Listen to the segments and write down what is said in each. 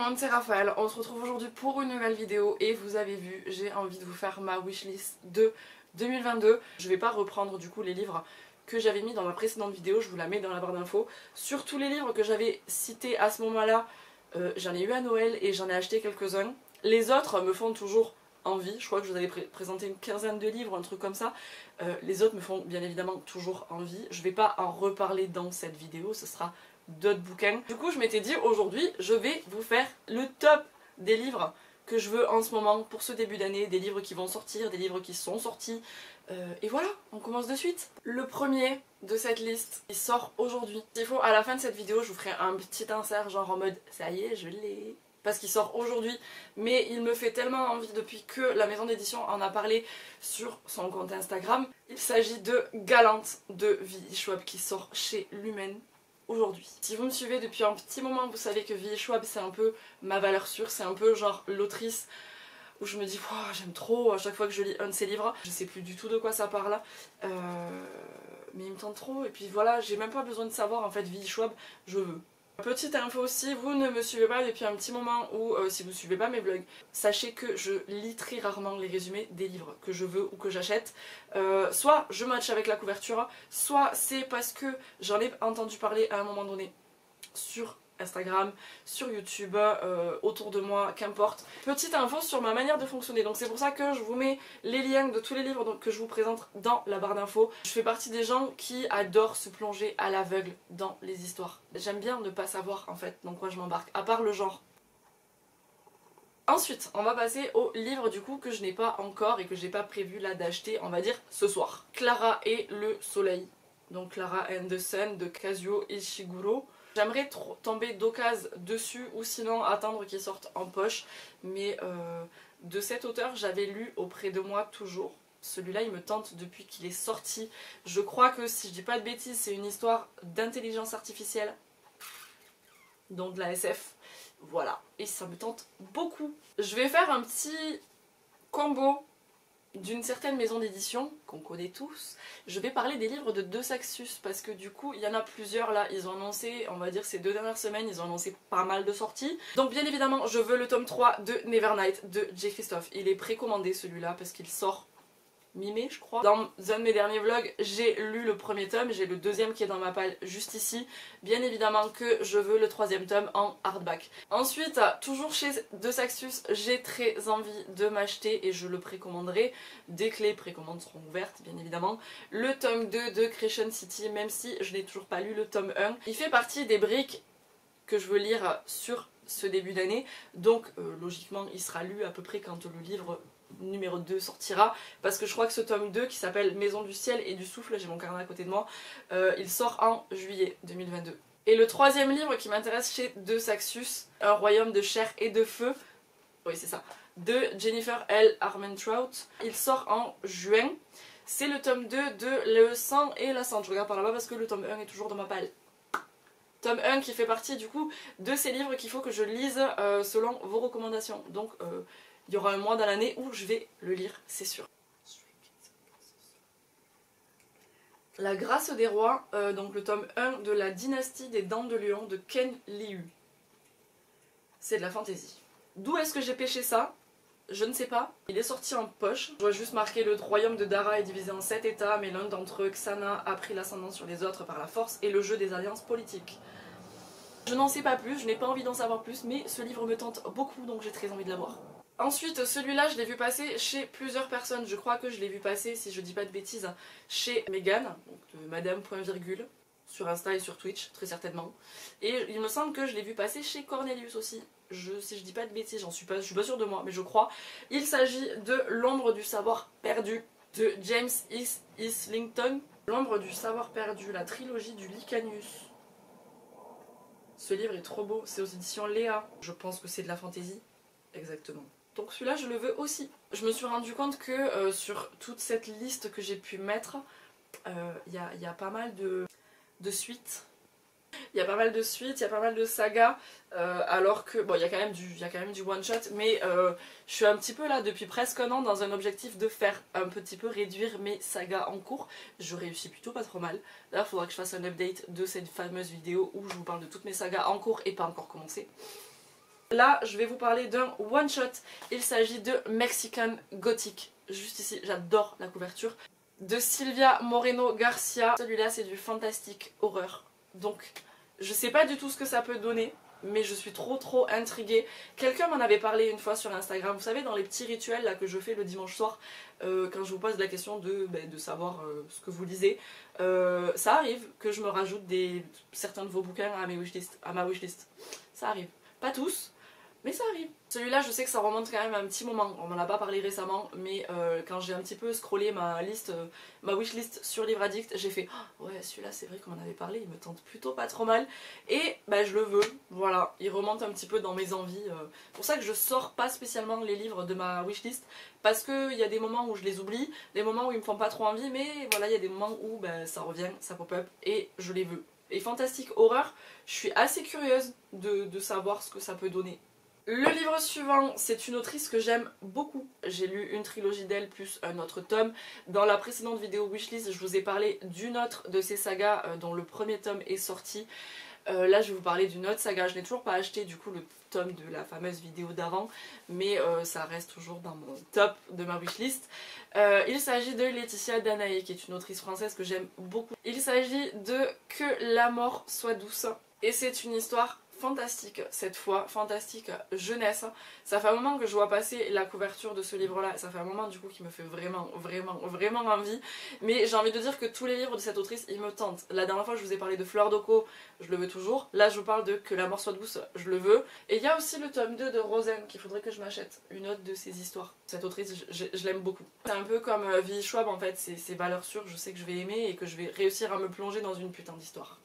monde, c'est Raphaël, on se retrouve aujourd'hui pour une nouvelle vidéo et vous avez vu, j'ai envie de vous faire ma wishlist de 2022. Je vais pas reprendre du coup les livres que j'avais mis dans ma précédente vidéo, je vous la mets dans la barre d'infos. Sur tous les livres que j'avais cités à ce moment-là, j'en ai eu à Noël et j'en ai acheté quelques-uns. Les autres me font toujours envie, je crois que je vous avais présenté une quinzaine de livres, un truc comme ça. Les autres me font bien évidemment toujours envie. Je vais pas en reparler dans cette vidéo, ce sera d'autres bouquins. Du coup je m'étais dit aujourd'hui je vais vous faire le top des livres que je veux en ce moment pour ce début d'année, des livres qui vont sortir, des livres qui sont sortis, et voilà, on commence de suite. Le premier de cette liste, il sort aujourd'hui. S'il faut, à la fin de cette vidéo je vous ferai un petit insert genre en mode ça y est je l'ai, parce qu'il sort aujourd'hui, mais il me fait tellement envie depuis que la maison d'édition en a parlé sur son compte Instagram. Il s'agit de Galante de V.E. Schwab qui sort chez Lumen aujourd'hui. Si vous me suivez depuis un petit moment, vous savez que V.E. Schwab c'est un peu ma valeur sûre, c'est un peu genre l'autrice où je me dis wow, j'aime trop à chaque fois que je lis un de ses livres. Je sais plus du tout de quoi ça parle, mais il me tente trop et puis voilà, j'ai même pas besoin de savoir en fait. V.E. Schwab, je veux. Petite info aussi, vous ne me suivez pas depuis un petit moment ou si vous ne suivez pas mes vlogs, sachez que je lis très rarement les résumés des livres que je veux ou que j'achète. Soit je match avec la couverture, soit c'est parce que j'en ai entendu parler à un moment donné sur Instagram, sur YouTube, autour de moi, qu'importe. Petite info sur ma manière de fonctionner, donc c'est pour ça que je vous mets les liens de tous les livres que je vous présente dans la barre d'infos. Je fais partie des gens qui adorent se plonger à l'aveugle dans les histoires. J'aime bien ne pas savoir en fait dans quoi je m'embarque, à part le genre. Ensuite, on va passer au livre du coup que je n'ai pas encore et que j'ai pas prévu là d'acheter, on va dire ce soir. Clara et le soleil, donc Clara and the Sun de Kazuo Ishiguro. J'aimerais tomber d'occasion dessus ou sinon attendre qu'il sorte en poche, mais de cet auteur j'avais lu Auprès de moi toujours. Celui-là il me tente depuis qu'il est sorti. Je crois que si je dis pas de bêtises c'est une histoire d'intelligence artificielle, donc de la SF. Voilà, et ça me tente beaucoup. Je vais faire un petit combo d'une certaine maison d'édition qu'on connaît tous. Je vais parler des livres de De Saxus parce que du coup il y en a plusieurs là, ils ont annoncé, on va dire ces 2 dernières semaines, ils ont annoncé pas mal de sorties. Donc bien évidemment je veux le tome 3 de Nevernight de J. Christophe. Il est précommandé celui-là parce qu'il sort mi-mai je crois. Dans un de mes derniers vlogs j'ai lu le premier tome, j'ai le deuxième qui est dans ma palle juste ici. Bien évidemment que je veux le 3e tome en hardback. Ensuite, toujours chez De Saxus, j'ai très envie de m'acheter et je le précommanderai dès que les précommandes seront ouvertes bien évidemment, le tome 2 de Crescent City, même si je n'ai toujours pas lu le tome 1. Il fait partie des briques que je veux lire sur ce début d'année, donc logiquement il sera lu à peu près quand le livre numéro 2 sortira, parce que je crois que ce tome 2 qui s'appelle Maison du ciel et du souffle, j'ai mon carnet à côté de moi, il sort en juillet 2022. Et le 3e livre qui m'intéresse chez De Saxus, Un royaume de chair et de feu, oui c'est ça, de Jennifer L. Armentrout, il sort en juin. C'est le tome 2 de Le sang et la cendre, je regarde par là-bas parce que le tome 1 est toujours dans ma palle. Tome 1 qui fait partie du coup de ces livres qu'il faut que je lise selon vos recommandations, donc il y aura un mois dans l'année où je vais le lire, c'est sûr. La Grâce des rois, donc le tome 1 de la dynastie des Dents de Lion de Ken Liu. C'est de la fantaisie. D'où est-ce que j'ai pêché ça? Je ne sais pas. Il est sorti en poche. Je vois juste marqué le royaume de Dara est divisé en 7 états, mais l'un d'entre eux, Xana, a pris l'ascendant sur les autres par la force et le jeu des alliances politiques. Je n'en sais pas plus, je n'ai pas envie d'en savoir plus, mais ce livre me tente beaucoup donc j'ai très envie de l'avoir. Ensuite, celui-là, je l'ai vu passer chez plusieurs personnes. Je crois que je l'ai vu passer, si je dis pas de bêtises, chez Megan, donc de Madame.virgule, sur Insta et sur Twitch, très certainement. Et il me semble que je l'ai vu passer chez Cornelius aussi. Si je dis pas de bêtises, je suis pas sûre de moi, mais je crois. Il s'agit de L'ombre du savoir perdu de James Islington. L'ombre du savoir perdu, la trilogie du Licanius. Ce livre est trop beau, c'est aux éditions Léa. Je pense que c'est de la fantaisie, exactement. Donc celui-là je le veux aussi. Je me suis rendu compte que sur toute cette liste que j'ai pu mettre, il y a pas mal de suites. Il y a pas mal de suites, il y a pas mal de sagas, alors que, bon il y a quand même du one shot, mais je suis un petit peu là depuis presque un an dans un objectif de faire un petit peu réduire mes sagas en cours. Je réussis plutôt pas trop mal. D'ailleurs il faudra que je fasse un update de cette fameuse vidéo où je vous parle de toutes mes sagas en cours et pas encore commencé. Là, je vais vous parler d'un one-shot. Il s'agit de Mexican Gothic. Juste ici, j'adore la couverture. De Silvia Moreno Garcia. Celui-là, c'est du fantastique horreur. Donc, je sais pas du tout ce que ça peut donner, mais je suis trop intriguée. Quelqu'un m'en avait parlé une fois sur Instagram. Vous savez, dans les petits rituels là, que je fais le dimanche soir, quand je vous pose la question de savoir ce que vous lisez, ça arrive que je me rajoute certains de vos bouquins à ma wishlist. Ça arrive. Pas tous, mais ça arrive. Celui-là, je sais que ça remonte quand même à un petit moment. On m'en a pas parlé récemment, mais quand j'ai un petit peu scrollé ma wishlist sur Livre Addict, j'ai fait oh, ouais, celui-là, c'est vrai qu'on en avait parlé, il me tente plutôt pas trop mal. Et bah, je le veux, voilà. Il remonte un petit peu dans mes envies. C'est pour ça que je sors pas spécialement les livres de ma wishlist, parce qu'il y a des moments où je les oublie, des moments où ils me font pas trop envie, mais voilà, il y a des moments où bah, ça revient, ça pop-up, et je les veux. Et fantastique horreur, je suis assez curieuse de savoir ce que ça peut donner. Le livre suivant, c'est une autrice que j'aime beaucoup. J'ai lu une trilogie d'elle plus un autre tome. Dans la précédente vidéo wishlist, je vous ai parlé d'une autre de ces sagas dont le premier tome est sorti. Là, je vais vous parler d'une autre saga. Je n'ai toujours pas acheté du coup le tome de la fameuse vidéo d'avant, mais ça reste toujours dans mon top de ma wishlist. Il s'agit de Laetitia Danaé, qui est une autrice française que j'aime beaucoup. Il s'agit de Que la mort soit douce. Et c'est une histoire fantastique cette fois, fantastique jeunesse. Ça fait un moment que je vois passer la couverture de ce livre là, ça fait un moment du coup qui me fait vraiment envie, mais j'ai envie de dire que tous les livres de cette autrice ils me tentent. La dernière fois je vous ai parlé de Fleur d'Oco, je le veux toujours, là je vous parle de Que la mort soit douce, je le veux, et il y a aussi le tome 2 de Rosen qu'il faudrait que je m'achète, une autre de ses histoires. Cette autrice je l'aime beaucoup. C'est un peu comme V. Schwab en fait, c'est valeurs sûres, je sais que je vais aimer et que je vais réussir à me plonger dans une putain d'histoire.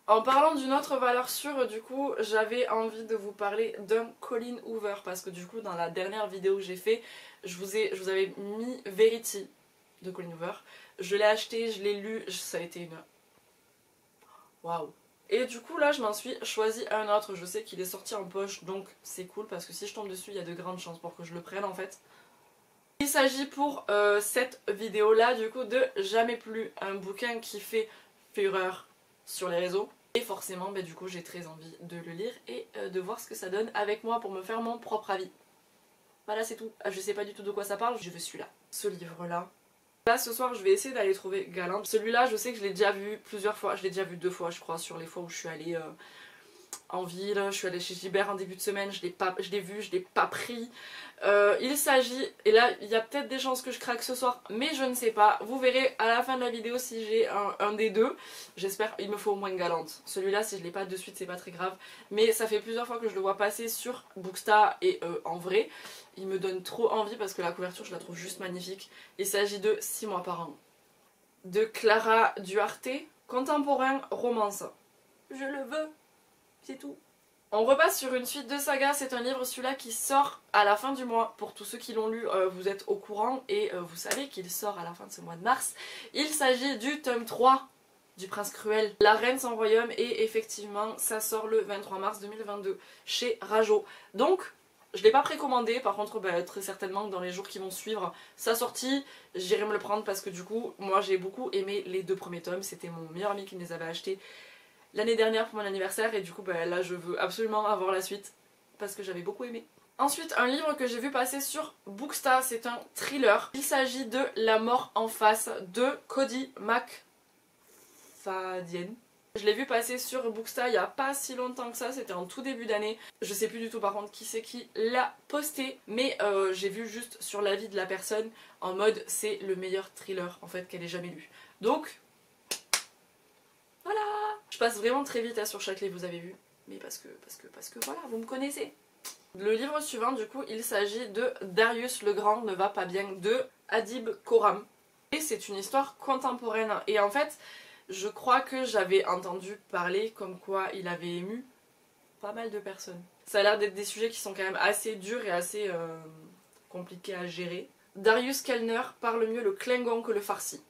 En parlant d'une autre valeur sûre, du coup, j'avais envie de vous parler d'un Colleen Hoover, parce que du coup, dans la dernière vidéo que j'ai fait, je vous avais mis Verity de Colleen Hoover. Je l'ai acheté, je l'ai lu, ça a été une... Waouh! Et du coup, là, je m'en suis choisi un autre. Je sais qu'il est sorti en poche, donc c'est cool, parce que si je tombe dessus, il y a de grandes chances pour que je le prenne, en fait. Il s'agit pour cette vidéo-là, du coup, de Jamais plus, un bouquin qui fait fureur sur les réseaux. Et forcément, du coup, j'ai très envie de le lire et de voir ce que ça donne avec moi pour me faire mon propre avis. Voilà, c'est tout. Je sais pas du tout de quoi ça parle, je veux celui-là. Ce livre-là. Là, ce soir, je vais essayer d'aller trouver Galante. Celui-là, je sais que je l'ai déjà vu plusieurs fois. Je l'ai déjà vu 2 fois, je crois, sur les fois où je suis allée en ville. Je suis allée chez Gilbert en début de semaine, je l'ai vu, je l'ai pas pris. Il s'agit, et là il y a peut-être des chances que je craque ce soir, mais je ne sais pas. Vous verrez à la fin de la vidéo si j'ai un des deux. J'espère, il me faut au moins une Galante. Celui-là, si je l'ai pas de suite, c'est pas très grave. Mais ça fait plusieurs fois que je le vois passer sur Bookstar et en vrai. Il me donne trop envie parce que la couverture, je la trouve juste magnifique. Il s'agit de 6 mois par an. De Clara Duarte, contemporain romance. Je le veux, c'est tout. On repasse sur une suite de sagas, c'est un livre celui-là qui sort à la fin du mois. Pour tous ceux qui l'ont lu, vous êtes au courant et vous savez qu'il sort à la fin de ce mois de mars. Il s'agit du tome 3 du Prince Cruel, La Reine sans royaume, et effectivement ça sort le 23 mars 2022 chez Rajo. Donc je ne l'ai pas précommandé, par contre très certainement dans les jours qui vont suivre sa sortie, j'irai me le prendre parce que du coup moi j'ai beaucoup aimé les 2 premiers tomes, c'était mon meilleur ami qui me les avait achetés l'année dernière pour mon anniversaire et du coup là je veux absolument avoir la suite parce que j'avais beaucoup aimé. Ensuite, un livre que j'ai vu passer sur Bookstar, c'est un thriller. Il s'agit de La mort en face de Cody McFadden. Je l'ai vu passer sur Bookstar il n'y a pas si longtemps que ça, c'était en tout début d'année. Je sais plus du tout par contre qui c'est qui l'a posté, mais j'ai vu juste sur l'avis de la personne en mode c'est le meilleur thriller en fait qu'elle ait jamais lu. Donc voilà. Je passe vraiment très vite sur chaque livre, vous avez vu, mais parce que voilà, vous me connaissez. Le livre suivant du coup, il s'agit de Darius le Grand ne va pas bien de Adib Khorram. Et c'est une histoire contemporaine et en fait, je crois que j'avais entendu parler comme quoi il avait ému pas mal de personnes. Ça a l'air d'être des sujets qui sont quand même assez durs et assez compliqués à gérer. Darius Kellner parle mieux le Klingon que le Farsi.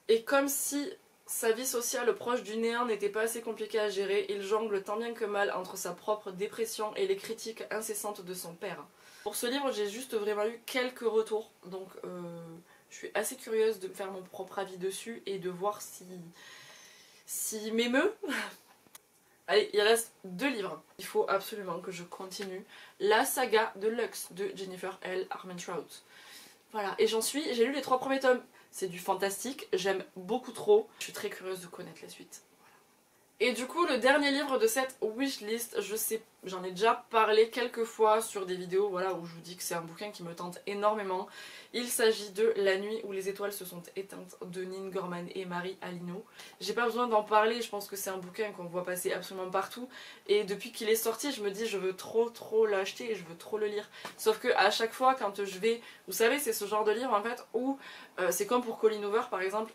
Et comme si sa vie sociale proche du néant n'était pas assez compliquée à gérer, il jongle tant bien que mal entre sa propre dépression et les critiques incessantes de son père. Pour ce livre, j'ai juste vraiment eu quelques retours, donc je suis assez curieuse de me faire mon propre avis dessus et de voir s'il m'émeut. Allez, il reste 2 livres. Il faut absolument que je continue la saga de Lux de Jennifer L. Armentrout. Voilà, et j'ai lu les 3 premiers tomes. C'est du fantastique, j'aime beaucoup trop. Je suis très curieuse de connaître la suite. Et du coup, le dernier livre de cette wishlist, je sais, j'en ai déjà parlé quelques fois sur des vidéos, voilà, où je vous dis que c'est un bouquin qui me tente énormément. Il s'agit de La nuit où les étoiles se sont éteintes de Nin Gorman et Marie Alino. J'ai pas besoin d'en parler, je pense que c'est un bouquin qu'on voit passer absolument partout. Et depuis qu'il est sorti, je me dis je veux trop l'acheter et je veux trop le lire. Sauf que à chaque fois quand je vais, vous savez, c'est ce genre de livre en fait où c'est comme pour Colleen Hoover par exemple,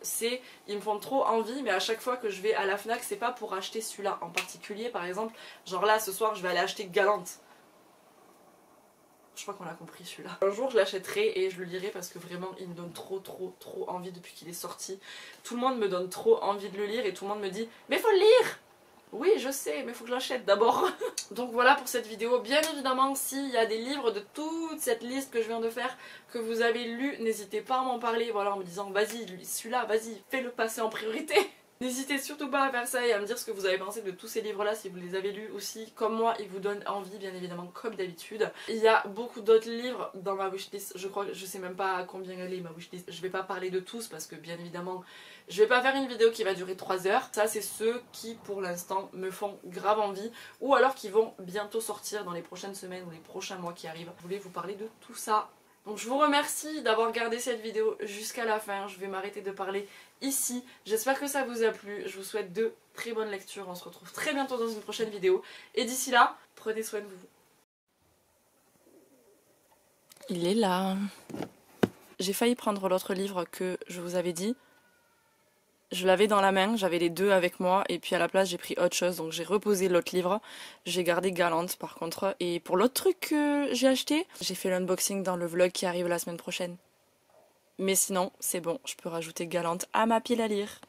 ils me font trop envie, mais à chaque fois que je vais à la Fnac, c'est pas pour acheter celui-là en particulier. Par exemple, genre là ce soir je vais aller acheter Galante. Je crois qu'on l'a compris celui-là. Un jour je l'achèterai et je le lirai parce que vraiment il me donne trop envie depuis qu'il est sorti. Tout le monde me donne trop envie de le lire et tout le monde me dit mais faut le lire. Oui je sais mais faut que je l'achète d'abord. Donc voilà pour cette vidéo. Bien évidemment s'il y a des livres de toute cette liste que je viens de faire que vous avez lu, n'hésitez pas à m'en parler, voilà, en me disant vas-y celui-là, vas-y fais-le passer en priorité. N'hésitez surtout pas à faire ça et à me dire ce que vous avez pensé de tous ces livres-là, si vous les avez lus aussi. Comme moi, ils vous donnent envie, bien évidemment, comme d'habitude. Il y a beaucoup d'autres livres dans ma wishlist. Je crois que je sais même pas à combien elle est ma wishlist. Je vais pas parler de tous parce que, bien évidemment, je vais pas faire une vidéo qui va durer 3 heures. Ça, c'est ceux qui, pour l'instant, me font grave envie. Ou alors qui vont bientôt sortir dans les prochaines semaines ou les prochains mois qui arrivent. Je voulais vous parler de tout ça. Donc je vous remercie d'avoir regardé cette vidéo jusqu'à la fin. Je vais m'arrêter de parler ici. J'espère que ça vous a plu. Je vous souhaite de très bonnes lectures. On se retrouve très bientôt dans une prochaine vidéo. Et d'ici là, prenez soin de vous. Il est là. J'ai failli prendre l'autre livre que je vous avais dit. Je l'avais dans la main, j'avais les 2 avec moi et puis à la place j'ai pris autre chose, donc j'ai reposé l'autre livre. J'ai gardé Galante par contre. Et pour l'autre truc que j'ai acheté, j'ai fait l'unboxing dans le vlog qui arrive la semaine prochaine. Mais sinon, c'est bon, je peux rajouter Galante à ma pile à lire.